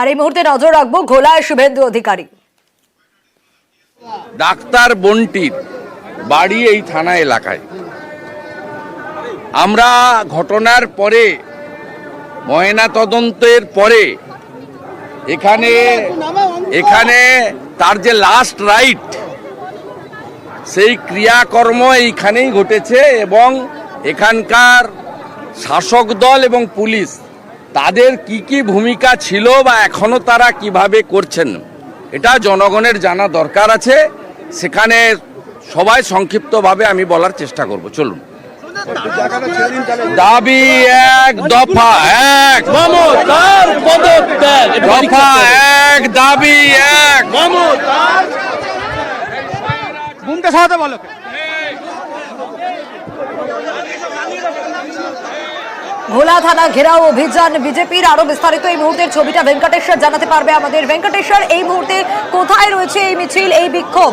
আর এই মুহূর্তে নজর রাখবো ঘোলায় শুভেন্দু অধিকারী। ডাক্তার বন্টির বাড়ি এই থানা এলাকায়। আমরা ঘটনার পরে ময়না তদন্তের পরে এখানে তার যে লাস্ট রাইট সেই ক্রিয়াকর্ম এইখানেই ঘটেছে এবং এখানকার শাসক দল এবং পুলিশ তাদের কি ভূমিকা ছিল বা এখনো তারা কিভাবে করছেন এটা জনগণের জানা দরকার আছে। সেখানে সবাই সংক্ষিপ্তভাবে আমি বলার চেষ্টা করব। চলুন। দাবি এক, দফা এক, দফা এক, দাবি এক। ঘোলা থানা ঘেরাও অভিযান বিজেপির। আরো বিস্তারিত এই মুহূর্তের ছবিটা ভেঙ্কটেশ্বর জানাতে পারবে আমাদের। ভেঙ্কটেশ্বর, এই মুহূর্তে কোথায় রয়েছে এই মিছিল, এই বিক্ষোভ?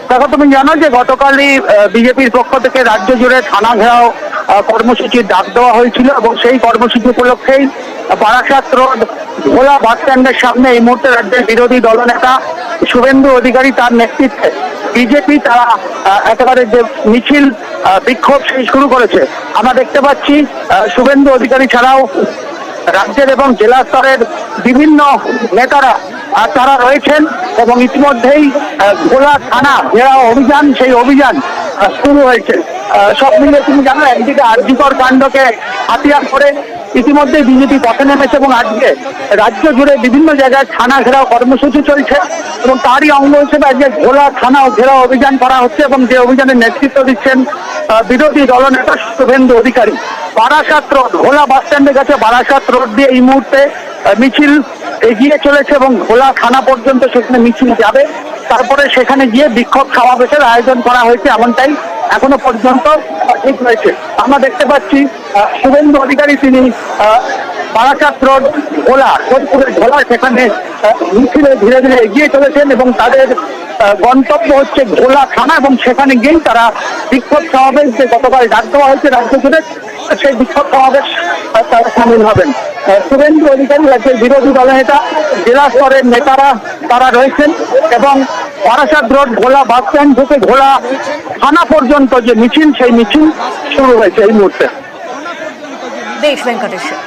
দেখো, তুমি জানো যে গতকালই বিজেপির পক্ষ থেকে রাজ্য জুড়ে থানা ঘেরাও কর্মসূচির ডাক দেওয়া হয়েছিল এবং সেই কর্মসূচি উপলক্ষেই বারাসাত রোড ঘোলা বাস স্ট্যান্ডের সামনে এই মুহূর্তে রাজ্যের বিরোধী দলনেতা শুভেন্দু অধিকারী তার নেতৃত্বে বিজেপি তারা একেবারে যে মিছিল বিক্ষোভ সেই শুরু করেছে। আমরা দেখতে পাচ্ছি শুভেন্দু অধিকারী ছাড়াও রাজ্যের এবং জেলা স্তরের বিভিন্ন নেতারা তারা রয়েছেন এবং ইতিমধ্যেই ঘোলা থানা ঘেরাও অভিযান সেই অভিযান শুরু হয়েছে। সব মিলে তুমি জানো, একদিকে আরজিকর কাণ্ডকে হাতিয়ার করে ইতিমধ্যে বিজেপি পথে নেমেছে এবং আজকে রাজ্য জুড়ে বিভিন্ন জায়গায় থানা ঘেরাও কর্মসূচি চলছে এবং তারই অঙ্গ হিসেবে আজকে ঘোলা থানা ঘেরাও অভিযান করা হচ্ছে এবং যে অভিযানের নেতৃত্ব দিচ্ছেন বিরোধী দলনেতা শুভেন্দু অধিকারী। বারাসাত রোড ঘোলা বাস স্ট্যান্ডের কাছে বারাসাত রোড দিয়ে এই মুহূর্তে মিছিল এগিয়ে চলেছে এবং ঘোলা থানা পর্যন্ত সেখানে মিছিল যাবে। তারপরে সেখানে গিয়ে বিক্ষোভ সমাবেশের আয়োজন করা হয়েছে, এমনটাই এখনো পর্যন্ত ঠিক হয়েছে। আমরা দেখতে পাচ্ছি শুভেন্দু অধিকারী তিনি বারাসাত রোড ঘোলা সোদপুরের ঘোলা সেখানে মিছিলে ধীরে ধীরে এগিয়ে চলেছেন এবং তাদের গন্তব্য হচ্ছে ঘোলা থানা এবং সেখানে গিয়েই তারা বিক্ষোভ সমাবেশ যে গতকাল ডাক দেওয়া হয়েছে রাজ্য জুড়ে সেই বিক্ষোভ সমাবেশ তারা সামিল হবেন। শুভেন্দু অধিকারী রাজ্যের বিরোধী দলনেতা, জেলা স্তরের নেতারা তারা রয়েছেন এবং বারাসাত রোড ঘোলা বাস স্ট্যান্ড থেকে ঘোলা থানা পর্যন্ত যে মিছিল সেই মিছিল শুরু হয়েছে এই মুহূর্তে। বেশ ভেঙ্কটেশ্বর।